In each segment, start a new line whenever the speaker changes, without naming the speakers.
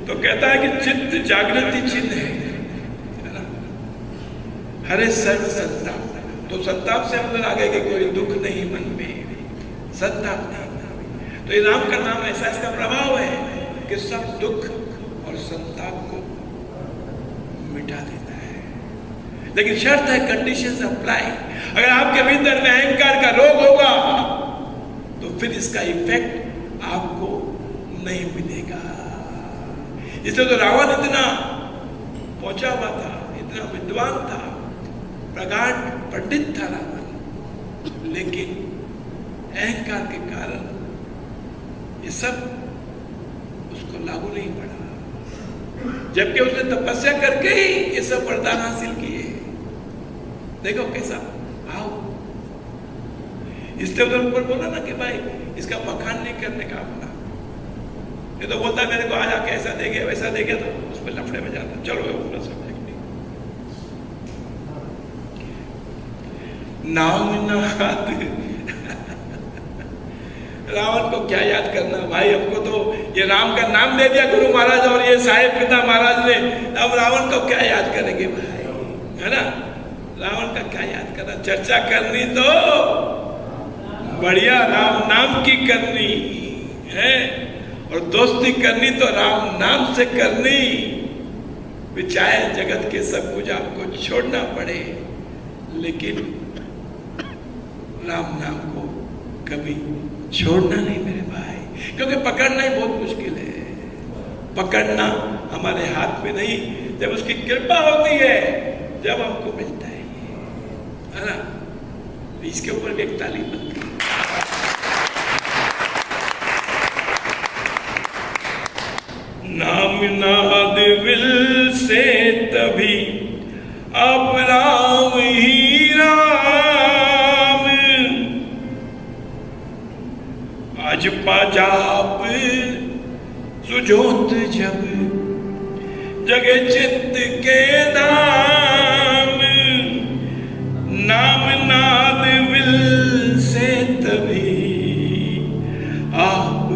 तो कहता है कि चित्त जागृति चिन्ह है ना, हरे सर्व संताप। तो संताप से हम लोग आगे कि कोई दुख नहीं मन में, संताप नहीं। तो ये राम का नाम ऐसा, इसका प्रभाव है कि सब दुख और संताप को मिटा देता है। लेकिन शर्त है, कंडीशंस अप्लाई। अगर आपके भीतर में अहंकार का रोग होगा तो फिर इसका इफेक्ट आपको नहीं मिलेगा। इसलिए तो रावण इतना पहुंचा हुआ था, इतना विद्वान था, प्रगाढ़ पंडित था रावण, लेकिन अहंकार के कारण ये सब उसको लागू नहीं पड़ा, जबकि उसने तपस्या करके ही ये सब वरदान हासिल किए। देखो कैसा आओ, इसलिए उधर ऊपर बोला ना कि भाई इसका बखान नहीं करने का बोला। ये तो बोलता मेरे को आज आके ऐसा दे गया वैसा दे गया, तो उस पर लफड़े में जाता। चलो वो पूरा सब्जेक्ट नाम नाद। रावण को क्या याद करना भाई, हमको तो ये राम का नाम दे दिया गुरु महाराज और ये साहेब पिता महाराज ने, अब रावण को क्या याद करेंगे भाई, है ना। रावण का क्या याद करना, चर्चा करनी तो बढ़िया राम नाम की करनी है, और दोस्ती करनी तो राम नाम से करनी। चाहे जगत के सब कुछ आपको छोड़ना पड़े, लेकिन राम नाम को कभी छोड़ना नहीं मेरे भाई, क्योंकि पकड़ना ही बहुत मुश्किल है। पकड़ना हमारे हाथ में नहीं, जब उसकी कृपा होती है, जब हमको मिलता है ना। इसके ऊपर भी एक तालीम बनती है। नाम नाद विल से तभी अब राम ही राम, आज पाजाप सुजोत जब जगे चित्त के नाम। नाम नाद विल से तभी आप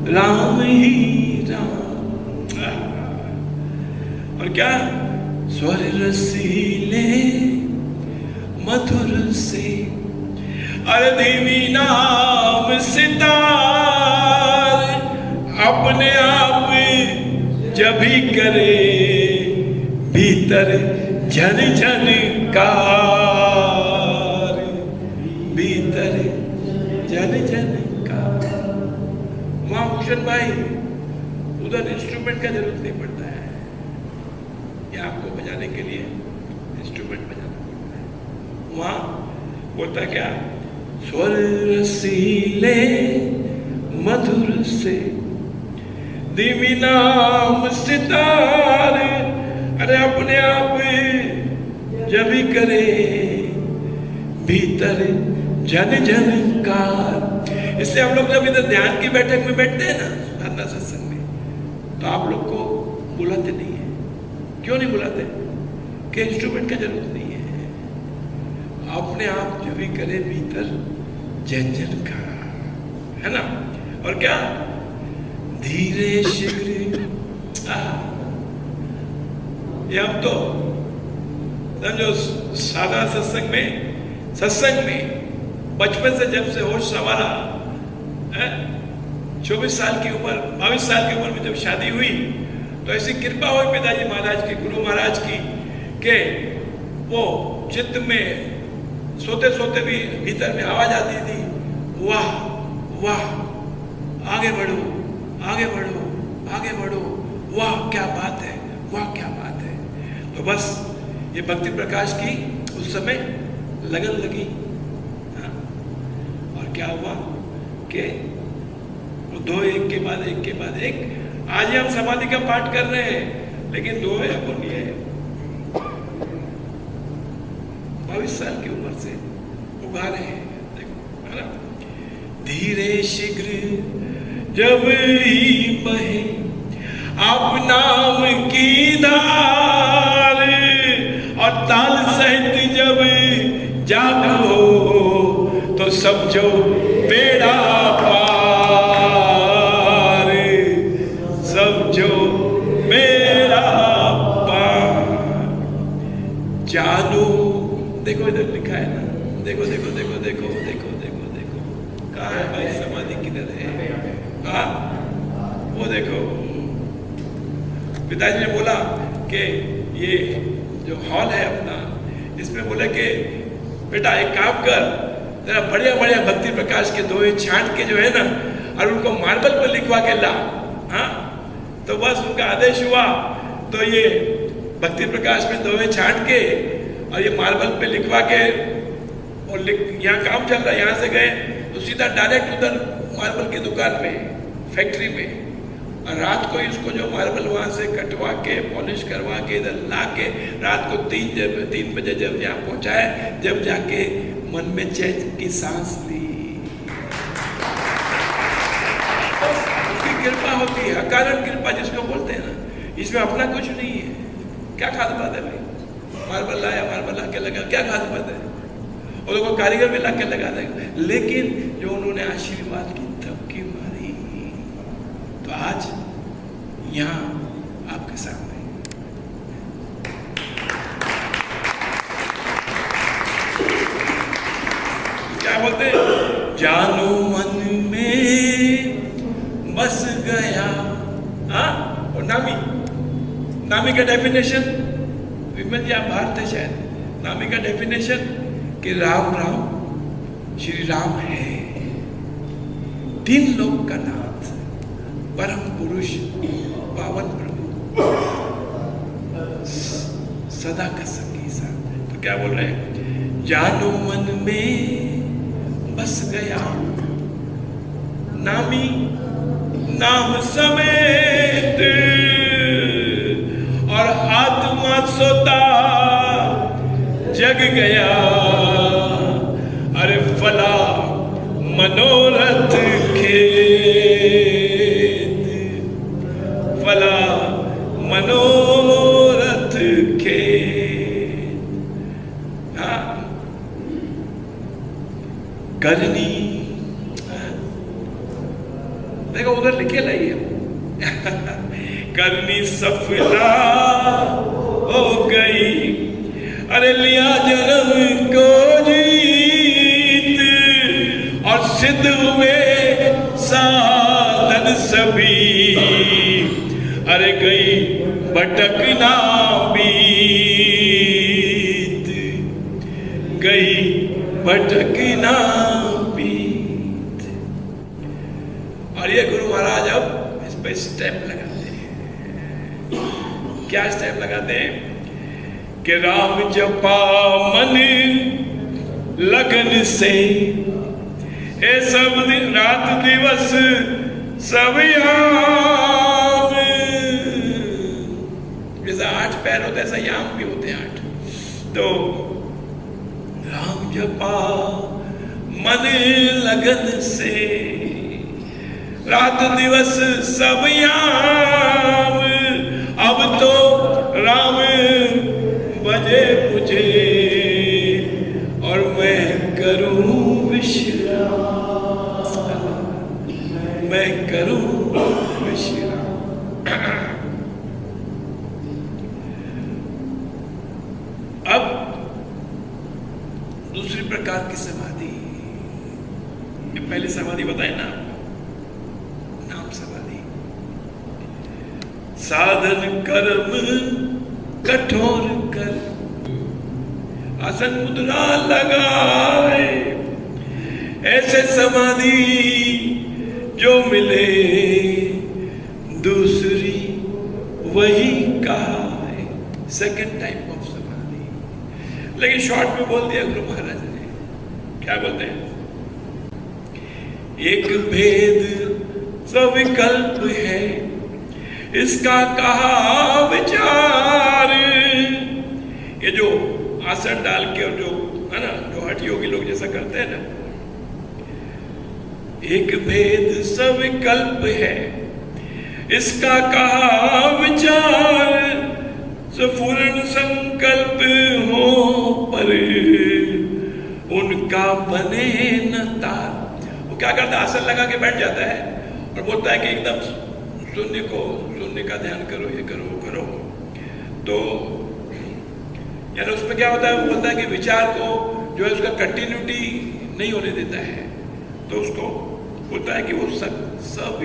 राम ही राम। और क्या स्वर रसीले मधुर से, अरे धीमी नाम सितार, अपने आप जब ही करे भीतर झन झन कार, भीतर झन झन कार। वहां भूषण भाई उधर इंस्ट्रूमेंट का जरूरत नहीं पड़ता है, या आपको बजाने के लिए इंस्ट्रूमेंट बजाना पड़ता है। वहां बोलता क्या, स्वर रसीले मधुर से धीमी नाम सितार, अरे अपने आप जब ही करे भीतर झन झनकार। इसलिए हम लोग जब इधर ध्यान की बैठक में बैठते हैं ना, साधना सत्संग में, तो आप लोग को बुलाते नहीं है। क्यों नहीं बुलाते? कि इंस्ट्रूमेंट का जरूरत नहीं है, अपने आप जो भी करे भीतर झन झनकार, है ना। और क्या धीरे शीघ्र, ये हम तो समझो सादा सत्संग में बचपन से जब से होश संवारा, 24 साल की उम्र 22 साल की उम्र में जब शादी हुई, तो ऐसी कृपा हुई पिताजी महाराज की, गुरु महाराज की, के वो चित्त में सोते सोते भी भीतर में आवाज आती थी, वाह वाह, आगे बढ़ो आगे बढ़ो आगे बढ़ो, वाह क्या बात है, वाह क्या बात है। तो बस ये भक्ति प्रकाश की उस समय लगन लगी। हाँ। और क्या हुआ कि वो दो एक के बाद एक के बाद एक, आज हम समाधि का पाठ कर रहे हैं, लेकिन दो है अपन ये 22 साल की उम्र से उगा रहे हैं। देखो है ना, धीरे शीघ्र जब ही बहे आप नाम की धार, और ताल सहित जब जागो तो समझो बेड़ा पार, समझो देखो। पिताजी ने बोला कि ये जो हॉल है अपना, इसमें बोले कि बेटा एक काम कर, जरा बढ़िया बढ़िया भक्ति प्रकाश के दोहे छांट के जो है ना, और उनको मार्बल पर लिखवा के ला। हाँ, तो बस उनका आदेश हुआ, तो ये भक्ति प्रकाश में दोहे छांट के और ये मार्बल पे लिखवा के, और यहाँ काम चल रहा है, यहाँ से गए तो सीधा डायरेक्ट उधर मार्बल की दुकान में, फैक्ट्री में, और रात को इसको जो मार्बल वहाँ से कटवा के पॉलिश करवा के इधर ला के रात को 3 बजे जब यहाँ पहुँचाए, जब जाके मन में चैन की सांस ली। उसकी कृपा होती है, अकारण कृपा जिसको बोलते हैं ना, इसमें अपना कुछ नहीं है। क्या खास बात है भाई, मार्बल लाया, मार्बल ला के लगा, क्या खास बात है, और लोगों कारीगर भी ला के लगा देगा, लेकिन जो उन्होंने आशीर्वाद की थपकी मारी, तो आज यहाँ आपके सामने क्या बोलते हैं, जानू मन में बस गया। हाँ, और नामी का डेफिनेशन, विमल जी आप बाहर थे शायद, नामी का डेफिनेशन कि राम राम श्री राम है, 3 लोक का नाथ, परम पुरुष, पावन प्रभु, सदा का संगी साथ। तो क्या बोल रहे हैं, जानो मन में बस गया, नामी नाम समेत, और आत्मा सोता जग गया, अरे फला मनोरथ खेत, फला मनोरथ खेत। हाँ, करनी, देखो उधर लिखे लाइए, करनी सफला हो गई, अरे लिया जन्म को जीत, और सिद्ध हुए साधन सभी, अरे गई भटकना बीत, गई भटकना बीत। और ये गुरु महाराज अब इस पे स्टेप लगाते हैं। क्या स्टेप लगाते हैं कि राम जपा मन लगन से, ए सब दिन रात दिवस सब याम, जैसे 8 पैर होते ऐसा याम भी होते हैं 8। तो राम जपा मन लगन से, रात दिवस सब याम, अब तो राम बजे मुझे, और मैं करूं विश्राम, मैं करूं विश्राम। अब दूसरी प्रकार की समाधि, पहली समाधि बताए ना, नाम समाधि, साधन कर्म कठोर कर, आसन मुद्रा लगाए, ऐसे समाधि जो मिले दूसरी वही कहा है, सेकंड टाइप ऑफ समाधि। लेकिन शॉर्ट में बोल दिया गुरु महाराज ने, क्या बोलते हैं, एक भेद सविकल्प है, इसका कहा विचार। ये जो आसन डाल के और जो है ना, जो हठ योगी लोग जैसा करते हैं ना, एक भेद सविकल्प है, इसका कहा विचार, सपूर्ण संकल्प हो पर उनका बने न तार। वो क्या करता है, आसन लगा के बैठ जाता है और बोलता है कि एकदम शून्य का ध्यान करो, ये करो वो करो। तो यानी उसमें क्या होता है, वो बोलता है कि विचार को जो है उसका कंटिन्यूटी नहीं होने देता है, तो उसको होता है कि वो सब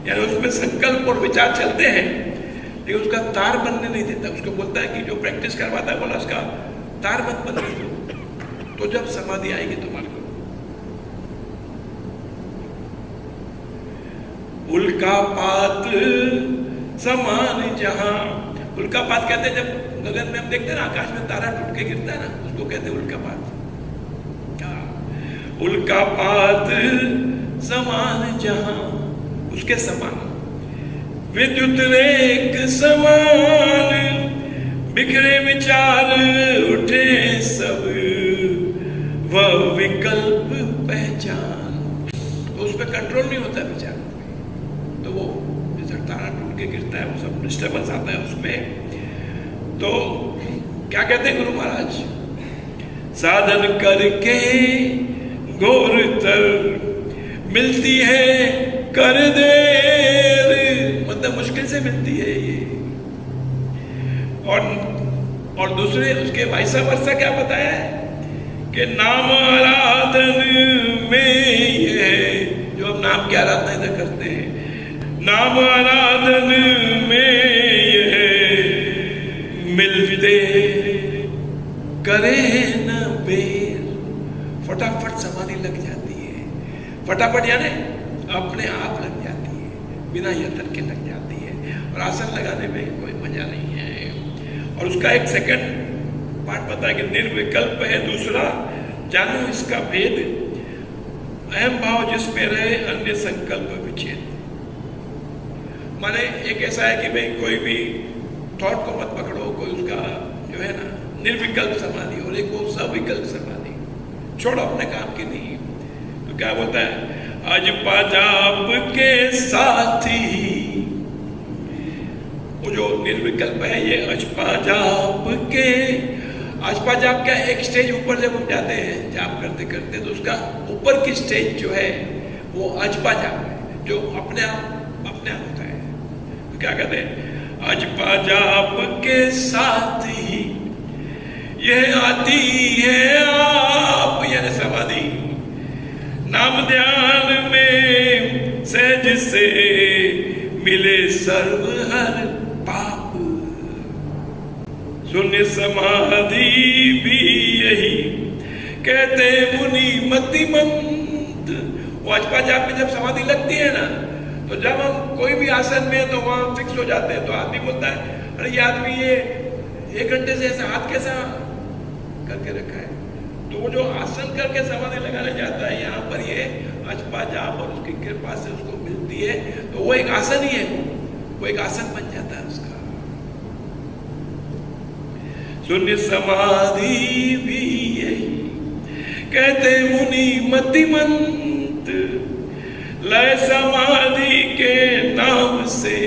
यानी उसमें संकल्प और विचार चलते हैं, लेकिन उसका तार बनने नहीं देता। उसको बोलता है कि जो प्रैक्टिस करवाता है, बोला उसका तार मत बनने दो, तो जब समाधि आएगी तुम्हारे को। उल्कापात समान जहां, उल्कापात कहते हैं जब गगन में हम देखते हैं ना, आकाश में तारा टूट के गिरता है ना, उसको कहते हैं उल्कापात। उल्कापात समान जहां, उसके समान। विद्युत रेख समान, बिखरे विचार उठे सब, वह विकल्प पहचान। तो उस पर कंट्रोल नहीं होता विचार, तो वो जैसे तारा टूट के गिरता है, वो सब डिस्टर्बेंस आता है उसमें। तो क्या कहते हैं गुरु महाराज, साधन करके घोर तर मिलती है कर देर, मतलब मुश्किल से मिलती है ये। और दूसरे उसके वैसा वर्षा क्या बताया है कि नाम आराधन में ये है, जो हम नाम की आराधना इधर करते हैं, नाम आराधन में ये है, मिलते करे न बेर। फटाफट समाधि लग जाती है, फटाफट यानी अपने आप लग जाती है, बिना यत्न के लग जाती है। और आसन लगाने में कोई मजा नहीं है। और उसका एक सेकंड पार्ट पता है कि निर्विकल्प है। दूसरा, जानो इसका भेद, अहम भाव जिसमें रहे अन्य संकल्प विच्छेद। माने एक ऐसा है कि भाई कोई भी थॉट को मत पकड़ो, कोई उसका जो है ना निर्विकल्प समाधि, और एक वो सविकल्प समाधि, छोड़ो अपने काम की नहीं। तो क्या बोलता है, आज पाजाप के साथी, वो जो निर्विकल्प है ये अजपाजाप के, अजपाजाप का एक स्टेज ऊपर जब हम जाते हैं जाप करते करते, तो उसका ऊपर की स्टेज जो है वो अजपाजाप है, जो अपने आप होता है। तो क्या कहते हैं, अजपाजाप के साथी यह आती है आप, यानी समाधि। नाम ध्यान में सहज से मिले सर्व हर पाप, शून्य समाधि भी यही कहते मुनि मतिमंत। वो अजपाजाप में जब समाधि लगती है ना, तो जब हम कोई भी आसन में तो वहां फिक्स हो जाते हैं, तो आदमी बोलता है अरे ये आदमी ये 1 घंटे से ऐसा हाथ कैसा करके रखा है। तो वो जो आसन करके समाधि लगाने जाता है, यहाँ पर ये अजपाजाप और उसकी कृपा से उसको मिलती है, तो वो एक आसन ही है, वो एक आसन बन जाता है उसका। शून्य समाधि भी यही कहते मुनि मतिमंत, लय समाधि के नाम से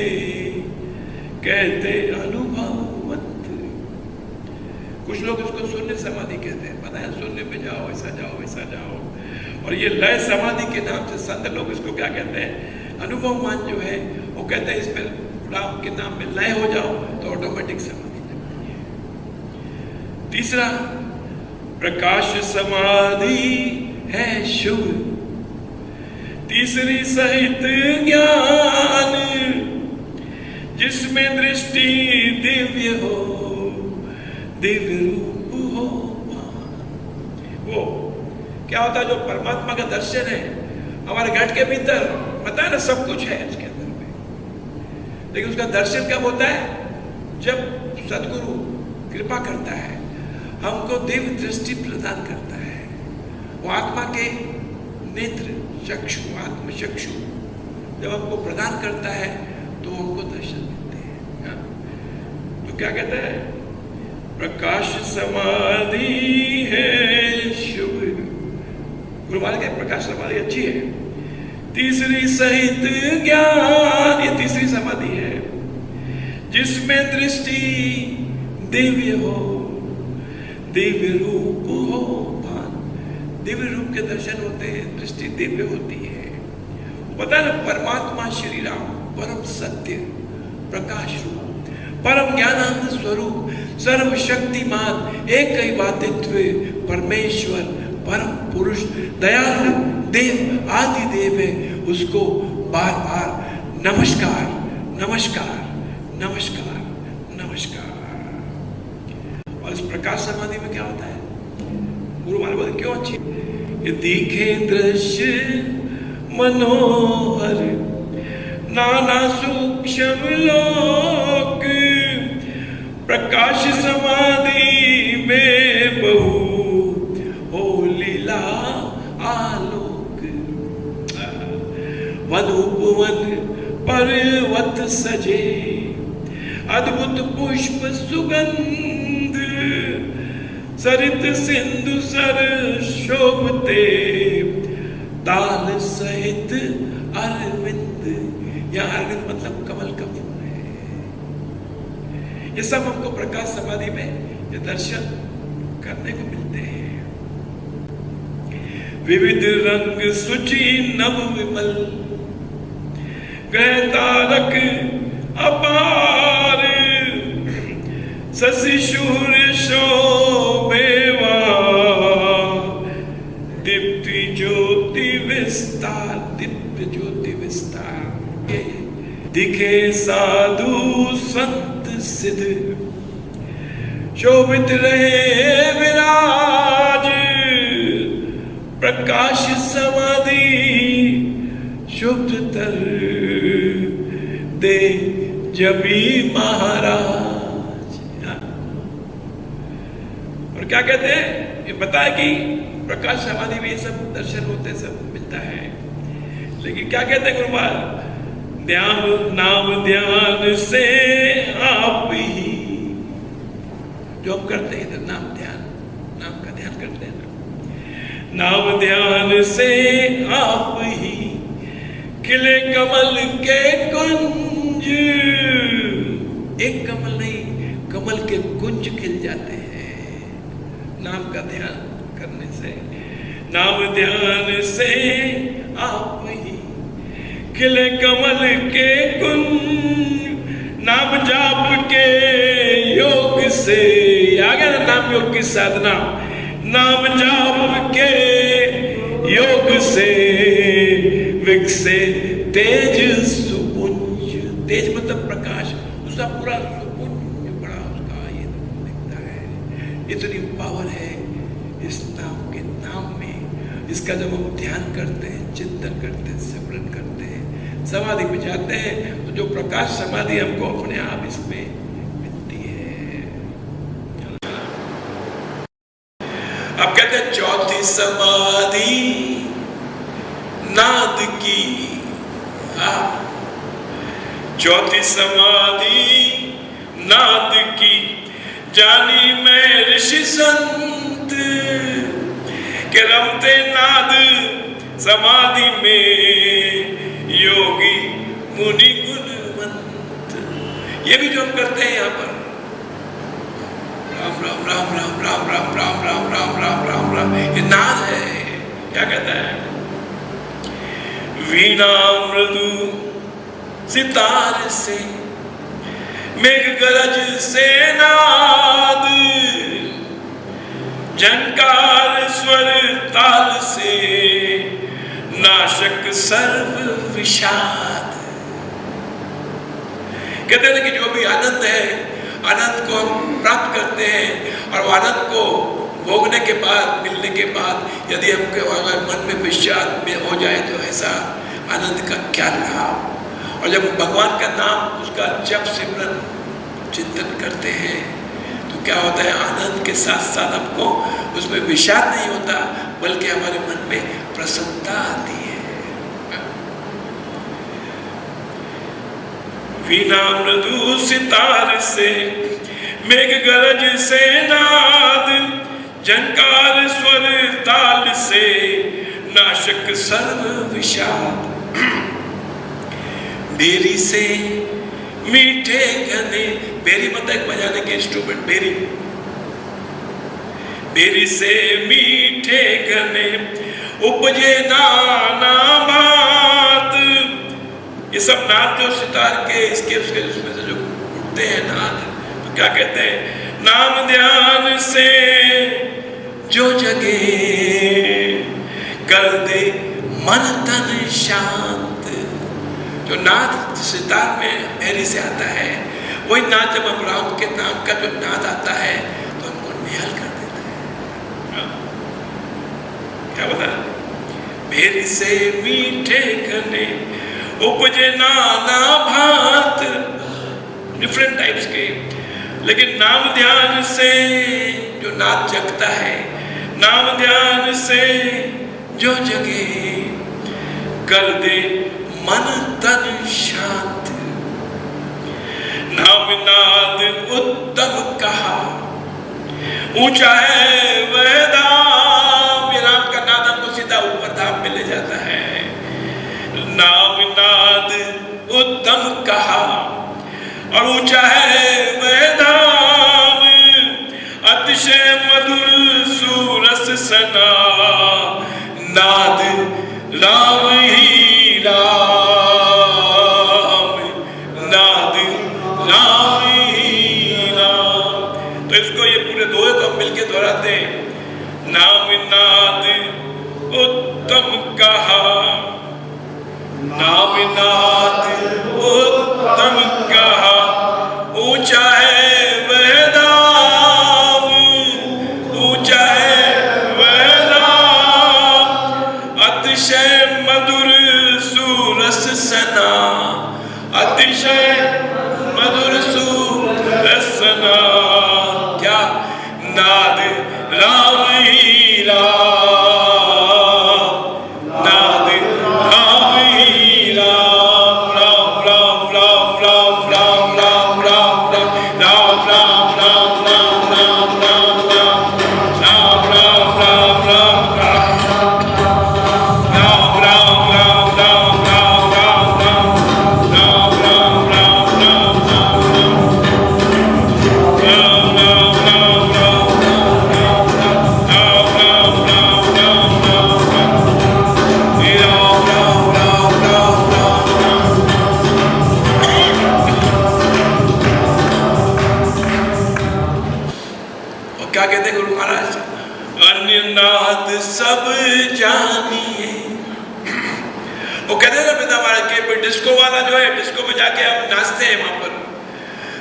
कहते अनुभववंत। कुछ लोग इसको शून्य समाधि कहते हैं, पता है, शून्य में जाओ, ऐसा जाओ, वैसा जाओ। और ये लय समाधि के नाम से संत लोग इसको क्या कहते हैं, अनुभवमान जो है वो कहते हैं इसमें राम के नाम में लय हो जाओ तो ऑटोमेटिक समाधि लगती है। तीसरा, प्रकाश समाधि है शुभ, तीसरी सहित ज्ञान, जिसमें दृष्टि दिव्य हो, दिव्य रूप हो। वो क्या होता है, जो परमात्मा का दर्शन है हमारे घट के भीतर, पता है ना, सब कुछ है इसके अंदर में, लेकिन उसका दर्शन कब होता है, जब सदगुरु कृपा करता है, हमको दिव्य दृष्टि प्रदान करता है। वो आत्मा के नेत्र चक्षु, आत्म चक्षु जब हमको प्रदान करता है तो हमको दर्शन मिलते हैं। तो क्या कहता है, प्रकाश समाधि है शुभ। गुरु महाराज के प्रकाश समाधि अच्छी है। तीसरी सहित ज्ञान, ये तीसरी समाधि है, जिसमें दृष्टि दिव्य हो, दिव्य रूप हो भान। दिव्य रूप के दर्शन होते हैं, दृष्टि दिव्य होती है। पता है ना, परमात्मा श्री राम परम सत्य प्रकाश रूप, परम ज्ञानानंद स्वरूप, सर्वशक्तिमान, एक ही बातित्व परमेश्वर, परम पुरुष, दयालु, देव आदि देव है, उसको बार बार नमस्कार नमस्कार नमस्कार नमस्कार। और इस प्रकाश समाधि में क्या होता है, गुरु महाराज बोलते क्यों अच्छी, ये दिखे दृश्य मनोहर नाना सूक्ष्म लोक, प्रकाश समाधि में बहु हो लीला आलोक। वन उपवन पर्वत सजे अद्भुत पुष्प सुगंध, सरित सिंधु सर शोभते ताल सहित अरविंद। यहाँ अरविंद मतलब कमल का फूल है। ये सब हमको प्रकाश समाधि में ये दर्शन करने को मिलते हैं। विविध रंग सुचि नव विमल, ग्रह तारक अपार, शशि सूर्य शोभेवा, दीप्ति ज्योति विस्तार, दिव्य ज्योति विस्तार। दिखे साधु संत सिद्ध, शोभित रहे विराज, प्रकाश समाधि शुभतर दे जबी महाराज। और क्या कहते हैं, ये पता है कि प्रकाश समाधि में ये सब दर्शन होते, सब मिलता है। लेकिन क्या कहते हैं गुरु महाराज, ध्यान नाम ध्यान से आप ही, जो हम करते हैं इधर नाम ध्यान, नाम का ध्यान करते हैं ना, नाम ध्यान से आप ही खिले कमल के कुंज। एक कमल नहीं, कमल के कुंज खिल जाते हैं नाम का ध्यान करने से। नाम ध्यान से आप ही खिले कमल के कुंज, नाम जाप के योग से, आ गया ना नाम योग की साधना, नाम जाप के योग से विकसे तेज सुपुंज। तेज मतलब प्रकाश, उसका पूरा सुपुंज बड़ा उसका ये दिखता है। इतनी पावर है इस नाम के नाम में। इसका जब हम ध्यान करते हैं, चिंतन करते हैं, सिमरन करते हैं, समाधि में जाते हैं, तो जो प्रकाश समाधि हमको अपने आप इसमें मिलती है। अब कहते हैं चौथी समाधि नाद की। चौथी समाधि नाद की, जानी मैं ऋषि संत के रमते नाद समाधि में योगी मुनि गुणवंत। ये भी जो हम करते हैं यहाँ पर, राम राम राम राम राम राम राम राम राम राम राम राम, ये नाद है। क्या कहता है, वीणा मृदु सितार से, मेघ गरज से नाद, झंकार स्वर ताल से, नाशक सर्व विषाद। कहते हैं कि जो भी आनंद है, आनंद को हम प्राप्त करते हैं, और वो आनंद को भोगने के बाद, मिलने के बाद यदि हमको अगर मन में विषाद में हो जाए तो ऐसा आनंद का क्या लाभ। और जब भगवान का नाम, उसका जप सिमरन चिंतन करते हैं तो क्या होता है, आनंद के साथ साथ हमको उसमें विषाद नहीं होता, बल्कि हमारे मन में प्रसन्नता आती है। वीणा मृदु सितार से, मेघ गरज से नाद, झंकार स्वर ताल से, नाशक सर्व विषाद। बेरी से मीठे घने, बेरी मतलब बजाने के इंस्ट्रूमेंट, बेरी। बेरी से मीठे घने उपजे नाना बात। ये सब नाद जो सितार के, इसके उसके उसमें से जो उठते हैं नाद, तो क्या कहते हैं, नाम ध्यान से जो जगे कर दे मन तन शांत। जो नाद सितार में मेरी से आता है, वही नाद जब हम राम के नाम का जो नाद आता है तो हमको निहाल कर देता है। क्या बता, मेरी से मीठे गने उपजे नाना भात, डिफरेंट टाइप्स के, लेकिन नाम ध्यान से जो नाद जगता है, नाम ध्यान से जो जगे, कर दे मन तन शांत। नाम नाद उत्तम कहा, ऊंचा है वह धाम। ये राम का नाद हमको सीधा ऊपर धाम में ले जाता है। नाम नाद उत्तम कहा और ऊंचा है वह धाम, अतिशय मधुर सुरस सना, नाद राम ही राम, नाद राम ही राम। तो इसको ये पूरे दोहे को हम मिलके दोहराते हैं। नाम नाद उत्तम कहा, नाम नाद उत्तम कहा, ऊंचा है वह धाम, ऊंचा है वह धाम, अतिशय मधुर सुरस सना, अतिशय मधुर सुरस सना। क्या? नाद राम ही राम, नाद राम ही राम, राम राम राम राम राम राम राम राम राम राम राम राम राम राम राम राम राम राम क्या कहते हैं गुरु महाराज? अन्य नाद सब जानिए। वो कहते हैं ना पिता महाराज के डिस्को वाला जो है, डिस्को में जाके हम नाचते हैं वहां पर,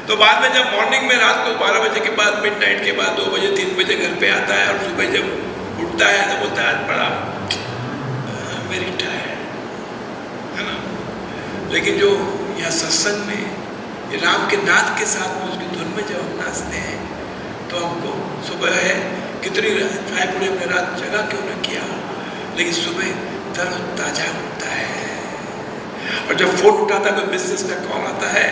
तो बाद में जब मॉर्निंग में रात को 12 बजे के बाद, मिडनाइट के बाद 2 बजे 3 बजे घर पे आता है और सुबह जब उठता है तो बोलता है आज बड़ा वेरी टायर्ड, है ना। लेकिन जो यहाँ सत्संग में ये राम के नाद के साथ में उसकी धुन में जब हम नाचते हैं तो हमको सुबह है कितनी चाहे पूरे में रात जगह क्यों न किया, लेकिन सुबह तरो ताजा होता है। और जब फोन उठाता है, कोई बिजनेस का कॉल आता है,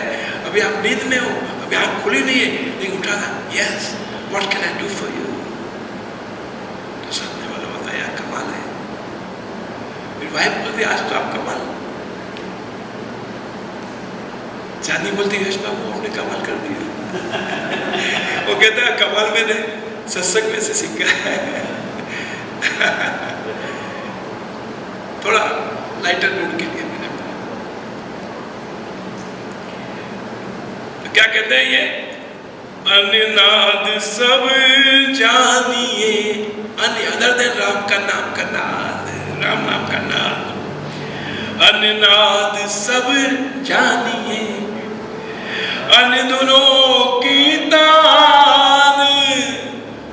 अभी आप नींद में हो, अभी आँख खुली नहीं है, लेकिन उठाता, yes what can I do for you. तो सामने वाला बोलता है यार कमाल है। मेरी वाइफ बोलती आज तो आप कमाल। चांदी बोलती है यश बाबू आपने कमाल कर दिया। वो कहता है कमाल मैंने सत्संग में से सीखा है। थोड़ा लाइटर मूड के लिए मैंने तो क्या कहते हैं ये? अन्य नाद सब जानिए, अन्य अदर देन राम का नाम का नाद, राम नाम का नाद। अन्य नाद सब जानिए, अन्य दोनों की तान।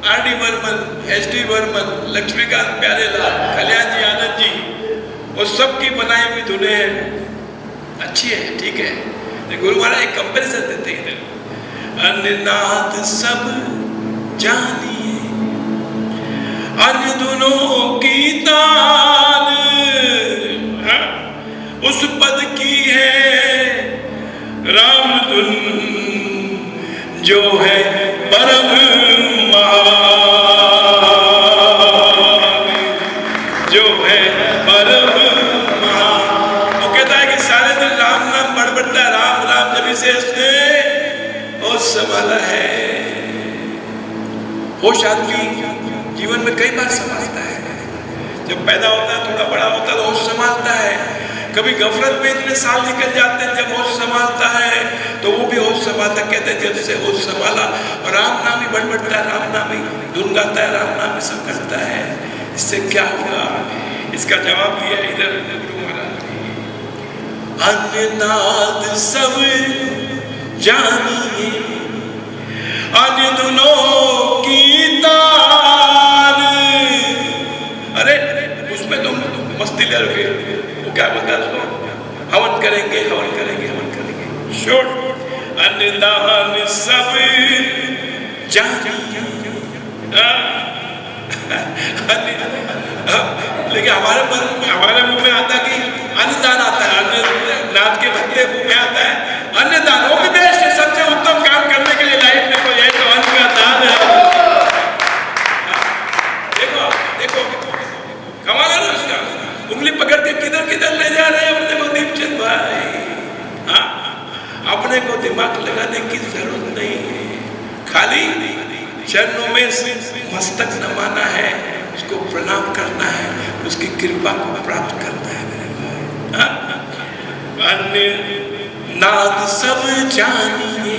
आर.डी. बर्मन, एस.डी. बर्मन, लक्ष्मीकांत प्यारेलाल, कल्याण जी, आनंद जी, वो सबकी बनाई हुई धुनें हैं, अच्छी है, ठीक है। गुरु महाराज एक कंपैरिजन देते हैं इधर। अन्य नाद सब जानिए, अन्य दोनों की तान। उस पद की है राम धुन जो है परम महान, जो है परम महान। वो कहता है कि सारे दिन राम नाम बड़बड़ता है, राम राम जब इसे इसने होश संभाला है। होश आदमी जीवन में कई बार संभालता है। जब पैदा होता है, थोड़ा बड़ा होता है तो होश संभालता है। कभी गफलत में इतने साल निकल जाते हैं, जब होश संभालता है तो वो भी होश संभालता। कहते हैं जब से होश संभाला और राम नाम ही बड़बड़ता है, राम नाम ही धुन गाता है, राम नाम ही सब करता है। इससे क्या होगा? इसका जवाब दिया इधर गुरु महाराज ने, अन्ननाद सब जानिए, अन्य दोनों की तार। अरे उसमें तुम मस्ती ले रहे हो, वो क्या बोलता है उसको, हवन करेंगे हवन करेंगे हवन करेंगे, छोड़। अन्नदान सब जानिए, लेकिन हमारे मुंह में आता कि अन्नदान आता है, अन्ननाथ के बदले मुंह में आता है अन्नदान। उपदेश से सबसे उत्तम काम करने के लिए लाइफ में कोई है तो अन्न का दान है। देखो देखो कमाल है ना उसका, उंगली पकड़ के किधर किधर ले जा रहे हैं अपने को दीपचंद भाई। हाँ, अपने को दिमाग लगाने की जरूरत नहीं है, खाली चरणों में मस्तक नमाना है, उसको प्रणाम करना है, उसकी कृपा को प्राप्त करना है मेरे भाई। अन्य नाद सब जानिए,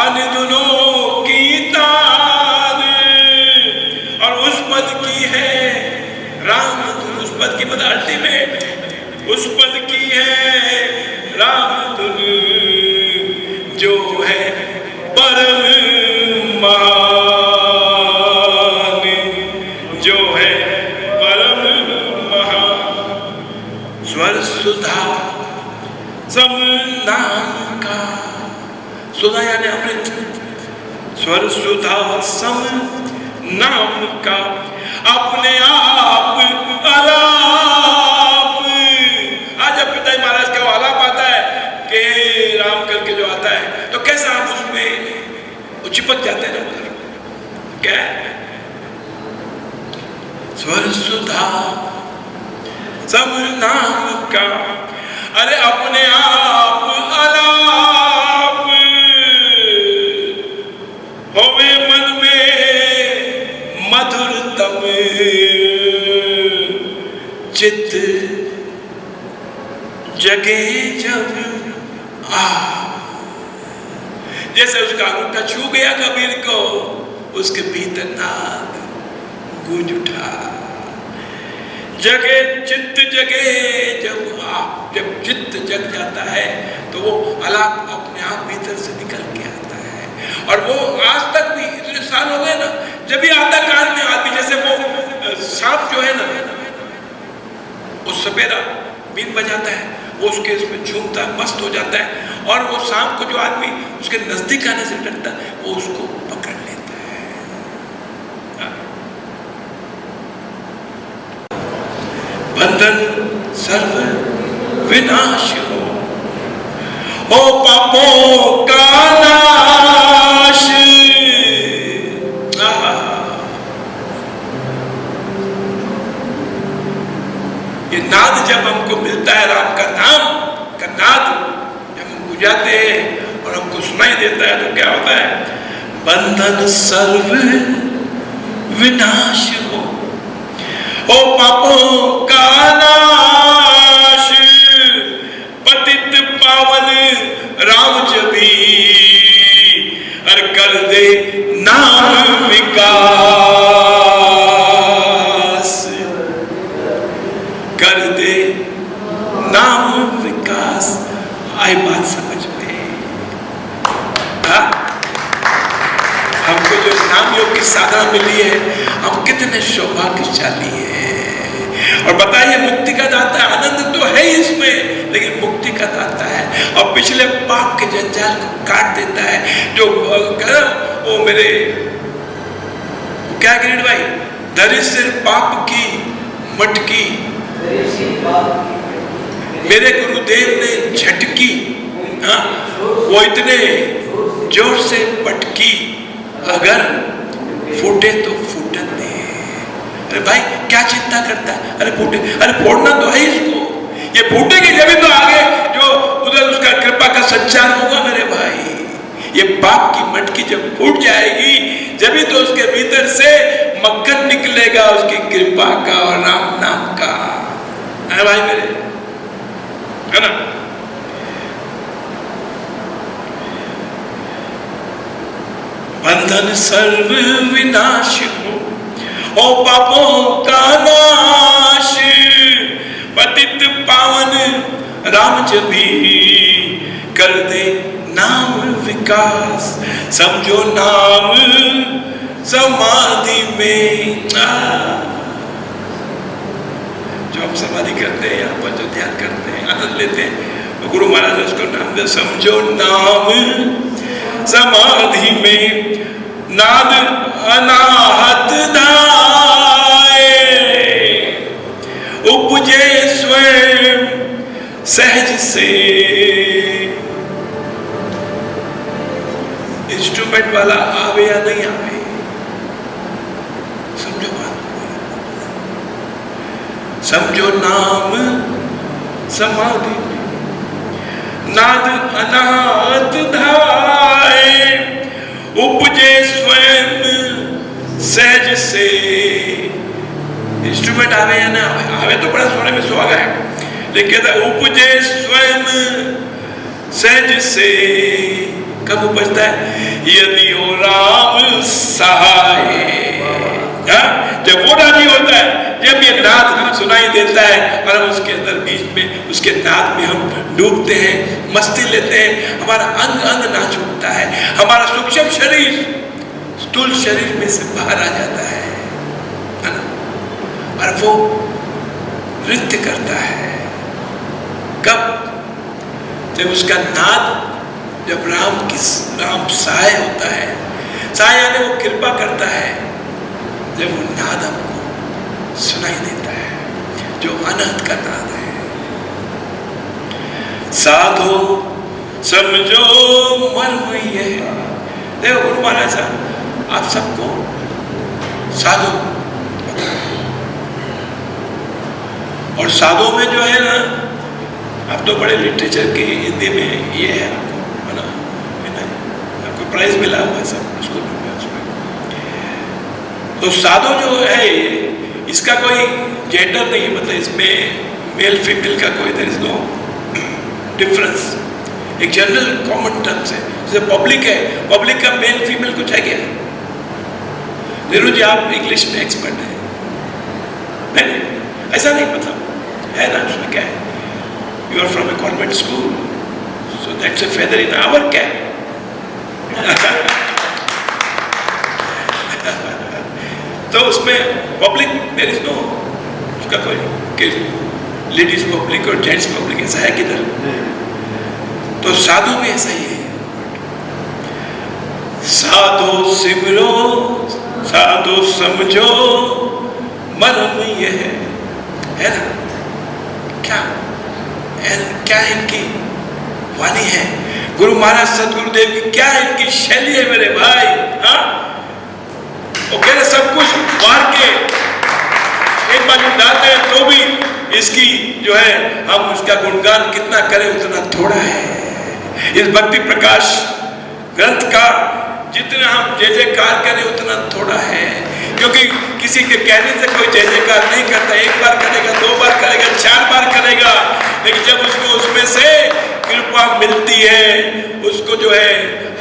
अन्य दोनों की तार, और उस पद की है राम, उस पद की मतलब अल्टीमेट, उस पद की है राम धुन, जो है परम महान, जो है परम महान। स्वर सुधा सम नाम का, सुधा यानी अमृत, स्वर सुधा सम नाम का, अपने आप आलाप। आज जब पिताजी महाराज का आलाप आता है कि राम करके जो आता है, तो कैसा आप उसमें चिपक जाते हैं ना, क्या स्वर सुधा सब नाम का, अरे अपने आप आलाप, होवे मन में मधुरतम, चित्त जगे जब आ। जैसे उसका अंगूठा छू गया कबीर को, उसके भीतर नाद गूंज उठा, जगे चित्त जगे जब आप, जब चित्त जग जाता है तो वो अलाप अपने आप भीतर से निकल के आता है। और वो आज तक भी इतने साल हो गए ना, जब भी आता कान में आदमी, जैसे वो सांप जो है ना, वो सपेरा बीन बजाता है, वो उसके इसमें झूमता है, मस्त हो जाता है, और वो सांप को जो आदमी उसके नजदीक आने से डरता है, वो उसको पकड़ लेता है। बंधन सर्व विनाश हो पापों का नाश। ये नाद जब हमको मिलता है, राम का नाम का नाद जब हम बुझाते हैं और हमको सुनाई देता है, तो क्या होता है, बंधन सर्व विनाश हो पापों का नाश। पतित पावन राम जबी, और कर दे नाम विकास, कर दे नाम विकास। आई बात समझ में? हाँ, हमको जो नाम योग की साधना मिली है, हम कितने सौभाग्यशाली हैं। और बताइए, मुक्ति का दाता है, आनंद तो है इसमें, लेकिन मुक्ति का दाता है, और पिछले पाप के जंजाल को काट देता है। जो वो मेरे क्या गिरीश भाई, धरी सिर पाप की मटकी, मेरे गुरुदेव ने झटकी, हाँ, वो इतने जोर से पटकी, अगर फूटे तो फूटन दे। अरे भाई क्या चिंता करता है, अरे फूटे, अरे फोड़ना तो है इसको, ये फूटेगी जब तो आगे जो उधर उसका कृपा का संचार होगा मेरे भाई। ये पाप की मटकी जब फूट जाएगी, जब तो उसके भीतर से मक्खन निकलेगा उसकी कृपा का और राम नाम का। है भाई मेरे, है ना? बंधन सर्व विनाश हो पापों का नाश। पतित पावन राम जभी कर दे नाम विकास, समझो नाम समाधि में। जो हम समाधि करते हैं, यहाँ पर जो ध्यान करते हैं, आनंद लेते हैं, तो गुरु महाराज ने उसको नाम दिया, समझो नाम समाधि में नाद अनाहत धाए, उपजे स्वयं सहज से। इंस्ट्रूमेंट वाला आवे या नहीं आवे, समझो बात, समझो नाम समाधि में नाद अनाहत धाए, उपजे स्वयं सहज से। इंस्ट्रूमेंट आवे या ना आवे, आवे तो बड़ा सोने में सुहागा है, लेकिन कहता उपजे स्वयं सहज से। कब उपजता है? यदि हो राम सहाय। जब वो राजी होता है, जब ये नाद सुनाई देता है और हम उसके अंदर बीच में उसके नाद में हम डूबते हैं, मस्ती लेते हैं, हमारा अंग अंग नाच उठता है, हमारा सूक्ष्म शरीर स्थूल शरीर में से बाहर आ जाता है ना, और वो नृत्य करता है। कब? जब उसका नाद, जब राम सहाय होता है, सहाय यानी वो कृपा करता है, जब वो नाद हमको सुनाई देता है, जो अनंत का नाद है। साधो समझो मर्म ये है। देखो गुरु महाराज आप सबको साधो, और साधो में जो है ना, अब तो बड़े लिटरेचर की हिंदी में ये है, आपको है ना, आपको प्राइज मिला हुआ है सब स्कूल में। तो साधो जो है इसका कोई जेंडर नहीं है, मतलब इसमें मेल फीमेल का कोई देयर इज नो डिफरेंस, एक जनरल कॉमन टर्म्स है। जैसे पब्लिक है, पब्लिक का मेल फीमेल कुछ है क्या? नीरू जी आप इंग्लिश में एक्सपर्ट है, नहीं ऐसा नहीं, मतलब है ना, उसमें क्या है, you are from a convent school, so that's a feather in our cap. तो उसमें पब्लिक देयर इज नो, उसका कोई लेडीज पब्लिक और जेंट्स पब्लिक ऐसा है किधर? तो साधु भी ऐसा ही है। साधु सिमरो साधु समझो मर्म ये है ना। क्या इनकी वाणी है, गुरु महाराज सदगुरुदेव की क्या इनकी शैली है मेरे भाई। हाँ, वो कह रहे सब कुछ मार के एक बाजू डालते हैं तो भी इसकी जो है हम उसका गुणगान कितना करें उतना थोड़ा है। इस भक्ति प्रकाश ग्रंथ का जितना हम जय जयकार करें उतना थोड़ा है, क्योंकि किसी के कहने से कोई जय जयकार नहीं करता। एक बार करेगा, 2 बार करेगा, 4 बार करेगा, लेकिन जब उसको उसमें से कृपा मिलती है, उसको जो है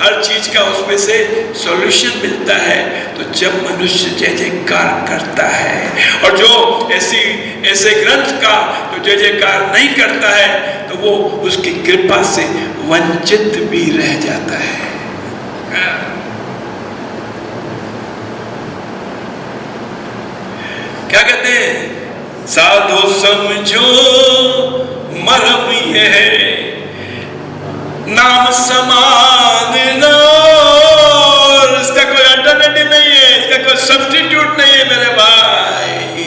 हर चीज का उसमें से सॉल्यूशन मिलता है, तो जब मनुष्य जय जयकार करता है, और जो ऐसे ग्रंथ का जो जय जयकार नहीं करता है तो वो उसकी कृपा से वंचित भी रह जाता है। क्या कहते हैं? साधो समझो मर्म ये है, नाम समान ना, इसका कोई अल्टरनेटिव नहीं है, इसका कोई सब्स्टिट्यूट नहीं है मेरे भाई।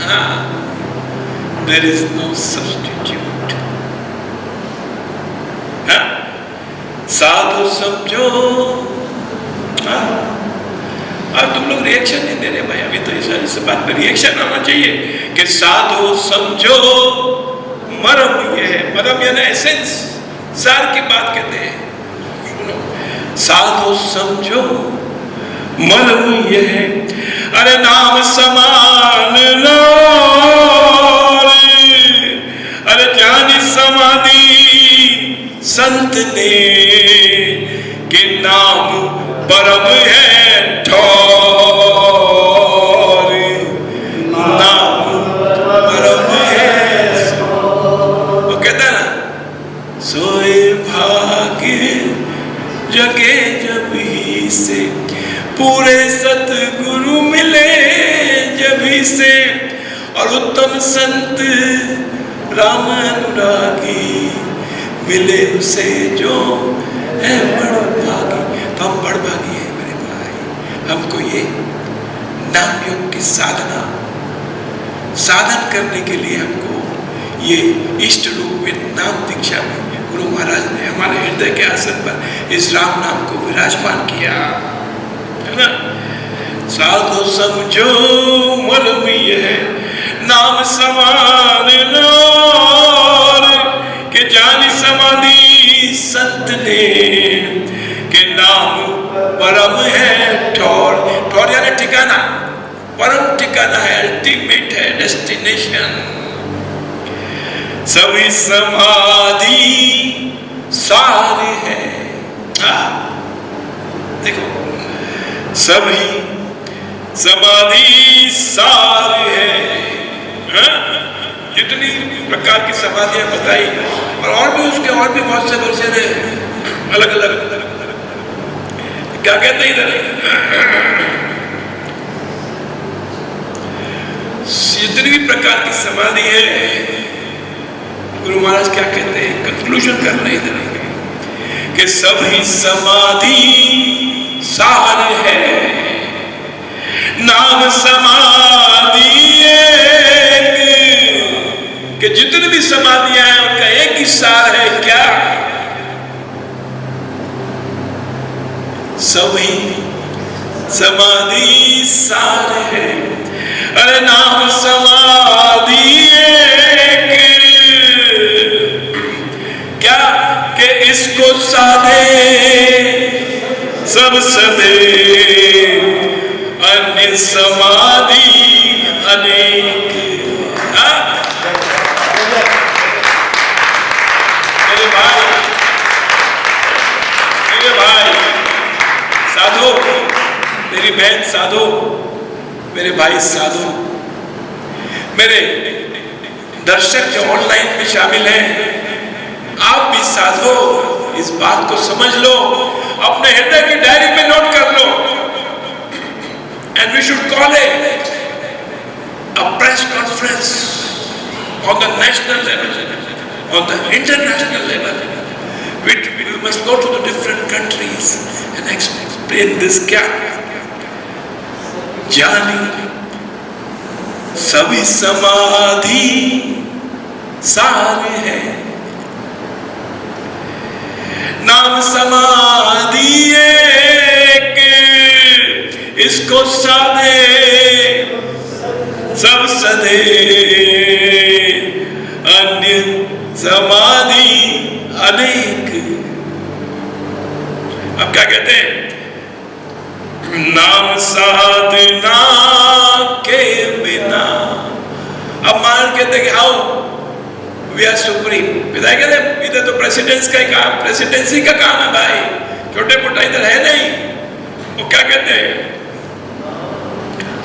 हाँ, देयर इज नो सब्स्टिट्यूट। हाँ, साधु समझो। हाँ, अब तुम लोग रिएक्शन नहीं दे रहे भाई, अभी तो इस बात पे रिएक्शन आना चाहिए कि साधु समझो मर्म ये है। मर्म यानी एसेंस, सार की बात कहते हैं। सुनो, साधु समझो मर्म ये है, अरे नाम समान लो, अरे जानी समाधि संत ने के नाम परम है ठोर, नाम परम है सोए भाग्य जगे जब ही से, पूरे सतगुरु मिले जब ही से, और उत्तम संत राम अनुरागी मिले उसे जो है बड़भागी। तो हम बड़भागी है मेरे भाई। हमको ये नाम योग की साधन करने के लिए हमको ये इष्ट रूप में नाम दीक्षा में गुरु महाराज ने हमारे हृदय के आसन पर इस राम नाम को विराजमान किया, है ना। साधु समझो मर्म यह नाम समान नार, के जानी समाधि संत ने, के नाम परम है ठौर। ठौर यानी ठिकाना, परम ठिकाना है, अल्टीमेट है, डेस्टिनेशन। सभी समाधि सार है। देखो, सभी समाधि सार है। जितनी प्रकार की समाधियां बताई, और भी उसके और भी बहुत से वर्जन है, अलग अलग। क्या कहते हैं इधर, जितनी भी प्रकार की समाधि है, गुरु महाराज क्या कहते हैं, कंक्लूजन कर रहे इधर कि सभी समाधि सार है, नाम समाधि एक, कि जितनी भी समाधियां हैं उनका एक ही सार है, क्या, सभी समाधि सार है। अरे नाम समाधि एक, क्या कि इसको साधे सब सदे, अन्य समाधि अनेक। मेरे भाई साधो, मेरी बहन साधो, मेरे भाई साधो, मेरे दर्शक जो ऑनलाइन में शामिल हैं, आप भी साधो, इस बात को समझ लो, अपने हृदय की डायरी में नोट कर लो। And we should call a press conference on the national level, on the international level. We must go to the different countries and explain this gap. जानी सभी समाधि सार है, नाम समाधि एक, इसको साधे सब सदे, अन्य समाधि अनेक। अब क्या कहते हैं, नाम साधना के बिना। अब मान कहते कि हाउ वी आर सुप्रीम, विदाई कहते इधर तो प्रेसिडेंस का ही काम, प्रेसिडेंसी का काम है भाई, छोटे मोटा इधर है नहीं। वो क्या कहते हैं,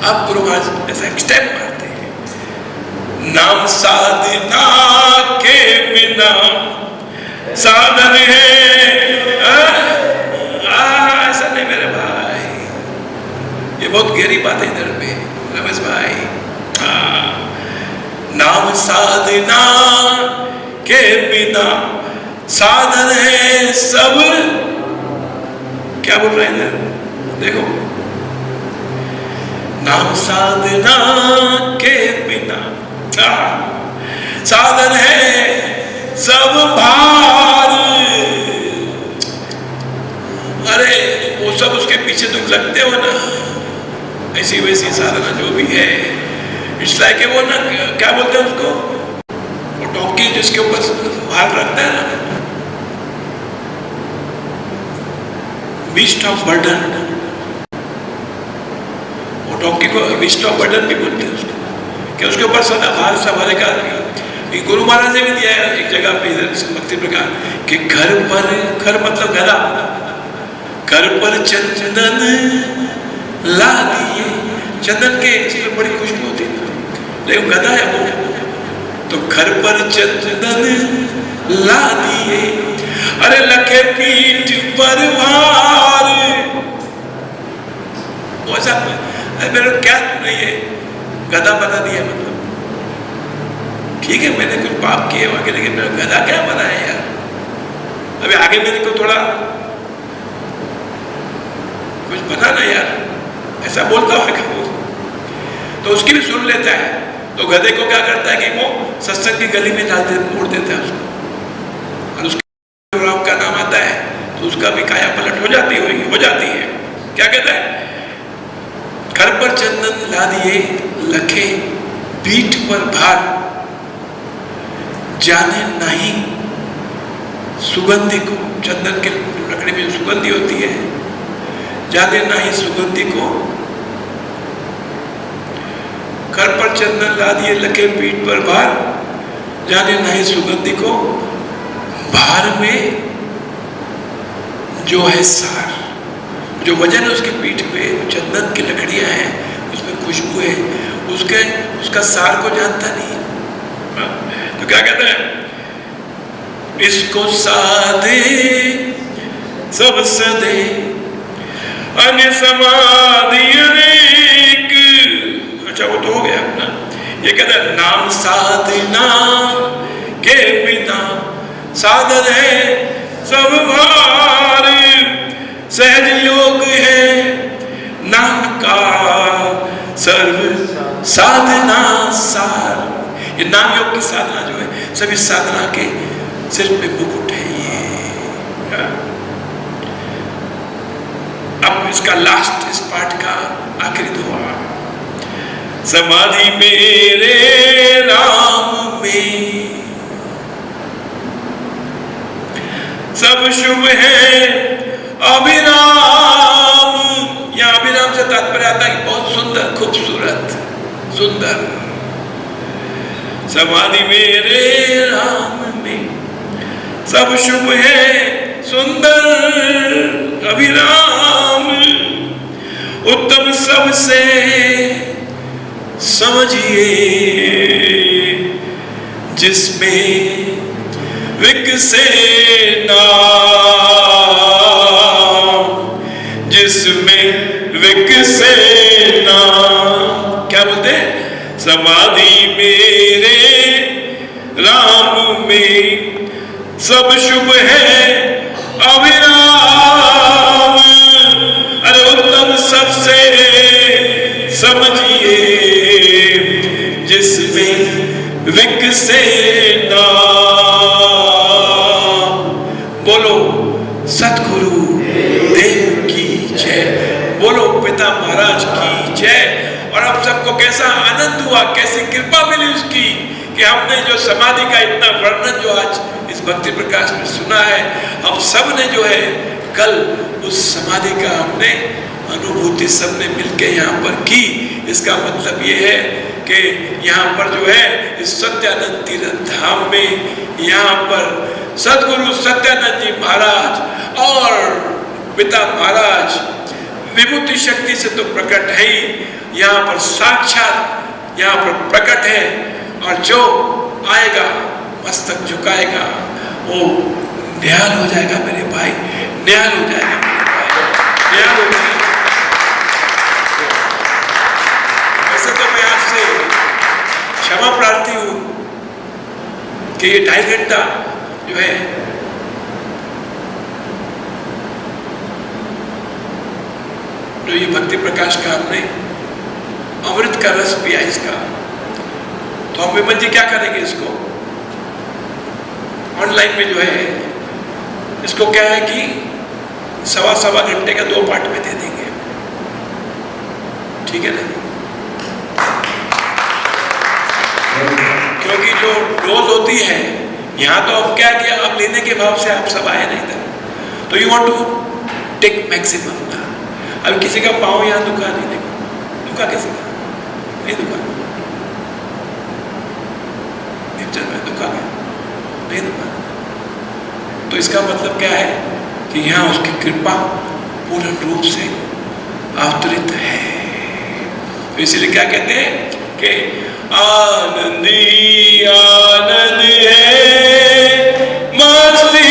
अब गुरु महाराज ऐसा एक स्टेप मारते हैं, नाम साधना के बिना साधन है। ऐसा नहीं मेरे भाई, ये बहुत गहरी बात है इधर पे रमेश भाई। नाम साधना के बिना साधन है सब, क्या बोल रहे हैं इधर देखो, नाम साधना के बिना साधन है सब भार। अरे वो सब उसके पीछे तुम लगते हो ना, ऐसी वैसी साधना जो भी है, इट्स लाइक वो ना, क्या बोलते हैं उसको, वो डॉंकी जिसके ऊपर भार रखता है ना, बीस्ट ऑफ बर्डन, वो डॉंकी को बीस्ट ऑफ बर्डन भी बोलते हैं उसको, कि उसके ऊपर सदा भार संभालेगा। गुरु महाराज ने भी दिया है एक जगह पे इधर भक्ति प्रकार कि घर पर, घर मतलब गला, घर पर चंदन ला दिए, चंदन के इसमें बड़ी खुशबू होती है, लेकिन गदा है वो, तो घर पर चंदन ला दिए पीठ पर भार। वो ऐसा मेरे क्या तूने ये गधा बना दिया, मतलब ठीक है मैंने कुछ पाप किए वहां के, लेकिन मेरा गधा क्या बनाया यार, अभी आगे मेरे को थोड़ा कुछ बता ना यार, ऐसा बोलता है तो उसकी भी सुन लेता है। तो गधे को क्या करता है कि वो सत्संग की गली में डाल मोड़ देता है उसको, और उसका राम का नाम आता है तो उसका भी काया पलट हो जाती है। क्या कहता है, घर पर चंदन ला दिए लखे पीठ पर भार, जाने नहीं सुगंधी को, चंदन के लकड़ी में सुगंधी होती है, जाने नहीं सुगंधी को, घर पर चंदन ला दिए लखे पीठ पर भार, जाने नहीं सुगंधी को, भार में जो है सार, जो वजन है उसकी पीठ पे, चंदन की लकड़ियां हैं, उसमें खुशबू है, उसका सार को जानता नहीं। तो क्या कहते हैं, इसको साधे सब सदे अन्य समाधि अनेक। अच्छा वो तो हो गया ना। ये कहता है नाम साधना के बिना साधन है सब भार, सहज योग है नाम का सर्व साधना सार। ये नाम योग की साधना जो है सभी साधना के सिर पे मुकुट है ये। अब इसका लास्ट, इस पाठ का आखिरी दुआ, समाधि मेरे राम में सब शुभ है अभिराम। यहां अभिराम से तात्पर्य आता है कि बहुत सुंदर, खूबसूरत, सुंदर। समाधि मेरे राम में सब शुभ है सुंदर अभिराम, उत्तम सबसे समझिए जिसमें विकसे नाम, जिसमें विकसे नाम। क्या बोलते हैं, समाधि मेरे राम में सब शुभ है अभिराम, अरे उत्तम सबसे समझिए जिसमें विकसे नाम। बोलो सतगुरु देव की जय, बोलो पिता महाराज की जय। और हम सबको कैसा आनंद हुआ, कैसी कृपा मिली उसकी, कि हमने जो समाधि का इतना वर्णन जो आज इस भक्ति प्रकाश में सुना है, हम सब ने जो है कल उस समाधि का हमने अनुभूति सबने मिलके यहाँ पर की। इसका मतलब ये है कि यहाँ पर जो है इस सत्यानंद तीर्थ धाम में यहाँ पर सदगुरु सत्यानंद जी महाराज और पिता महाराज विभूति शक्ति से तो प्रकट है ही, यहाँ पर साक्षात यहाँ पर प्रकट है। और जो आएगा मस्तक झुकाएगा वो निहाल हो जाएगा मेरे भाई, निहाल हो जाएगा मेरे भाई, निहाल हो जाएगा। वैसे तो मैं आपसे क्षमा प्रार्थी हूँ कि ये 2.5 घंटा जो है जो ये भक्ति प्रकाश का हमने अमृत का रस पिया इसका, तो हम विमल जी क्या करेंगे इसको ऑनलाइन में जो है इसको क्या है कि 1.25 घंटे का 2 पार्ट में दे देंगे, ठीक है ना। क्योंकि जो डोज होती है यहाँ तो अब क्या किया, अब लेने के भाव से आप सब आए नहीं था, तो you want to take maximum ना। अब किसी का पाँव यहाँ दुखा नहीं, देखो दुखा किसी का नहीं दुखा, दुखा नहीं दुखा, तो इसका मतलब क्या है कि यहाँ उसकी कृपा पूर्ण रूप से अवतरित है। तो इसलिए क्या कहते हैं कि आनंदी आनंद है मस्ती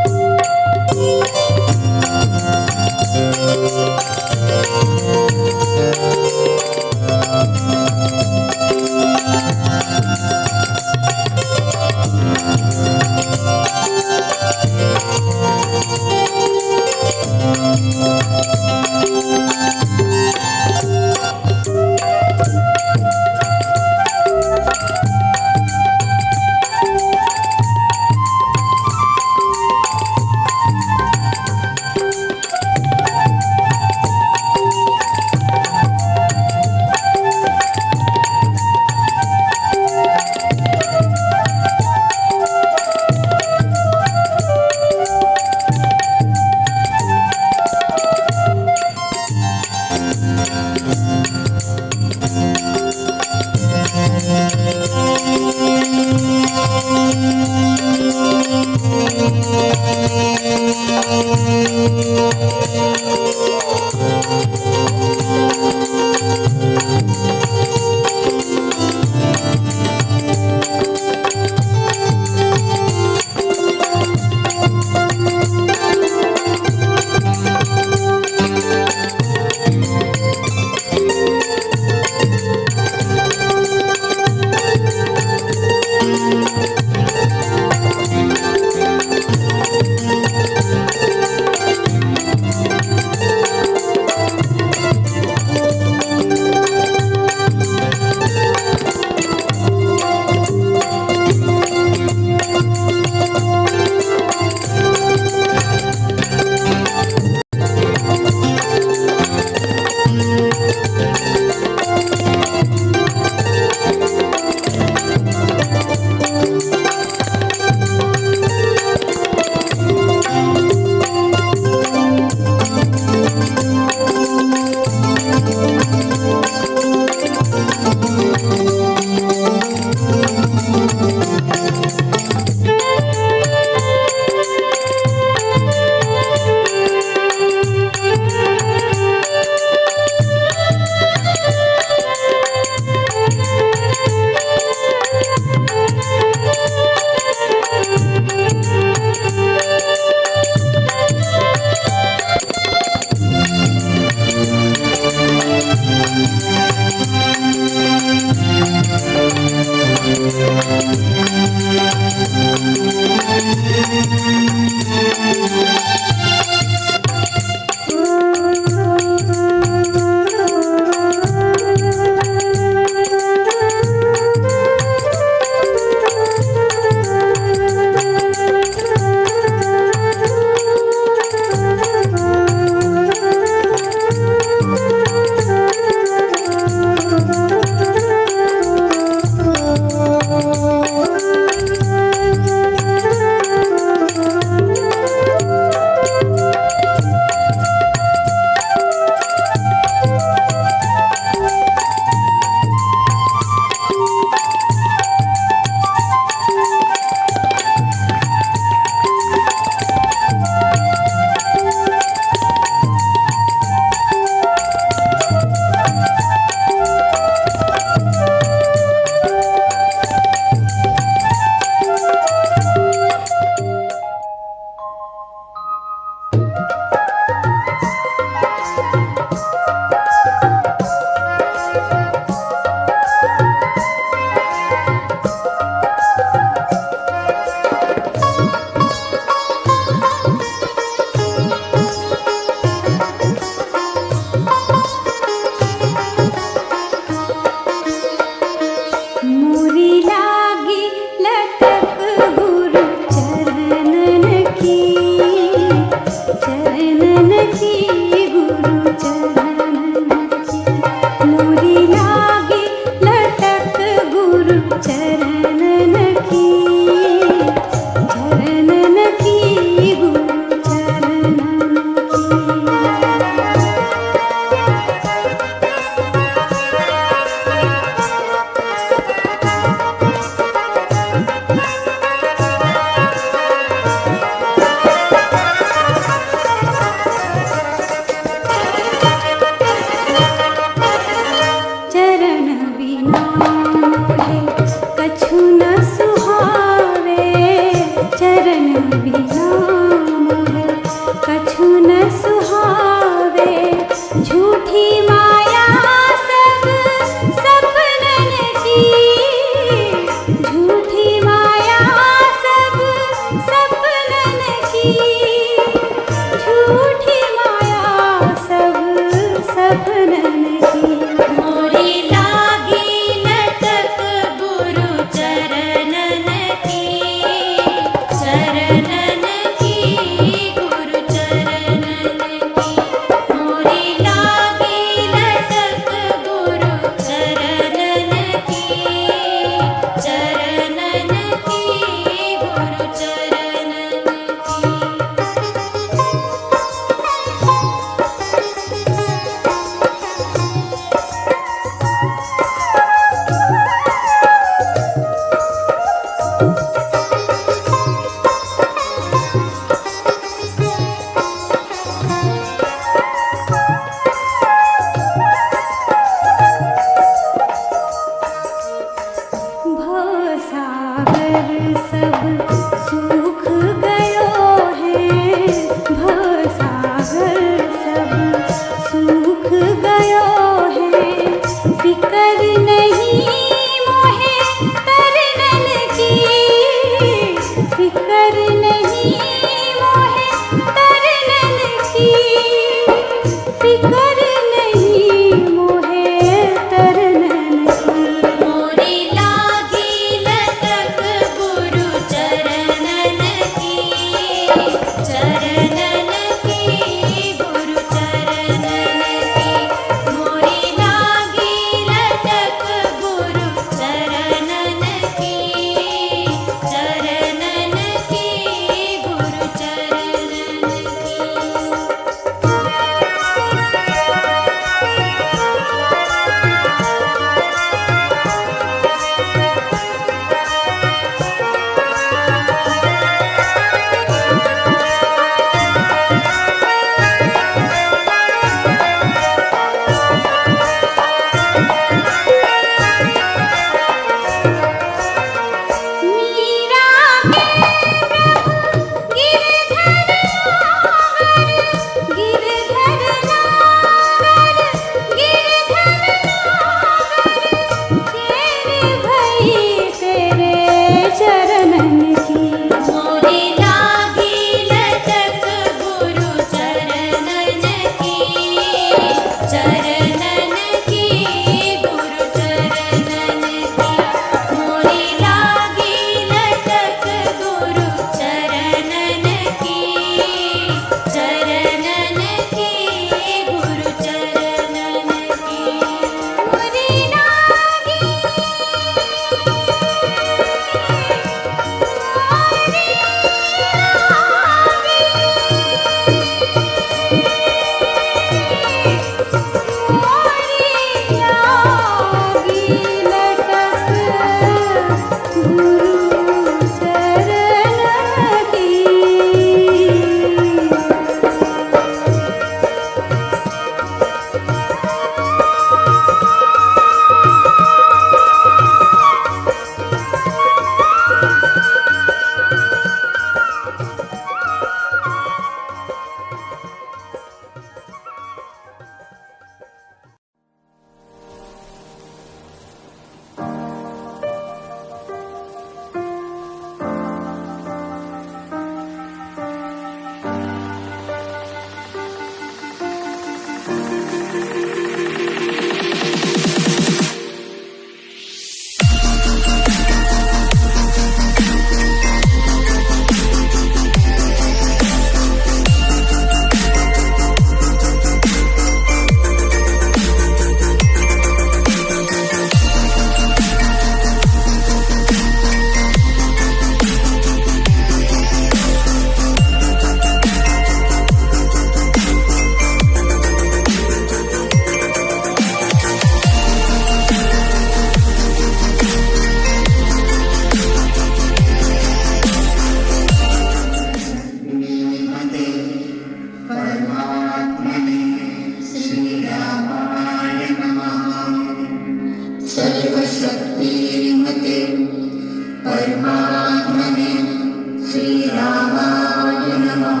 श्रीरामाय नमः।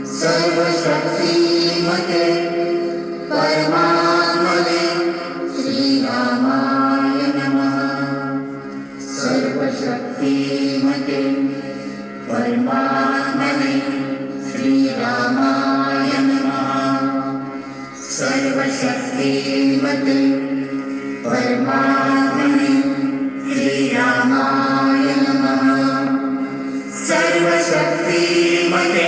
सर्वशक्तिमते परमात्मने श्रीरामाय नमः। सर्वशक्तिमते परमात्मने श्रीरामाय नमः। सर्वशक्तिमते परमात्मने श्रीरामाय नमः। सर्वशक्तिमते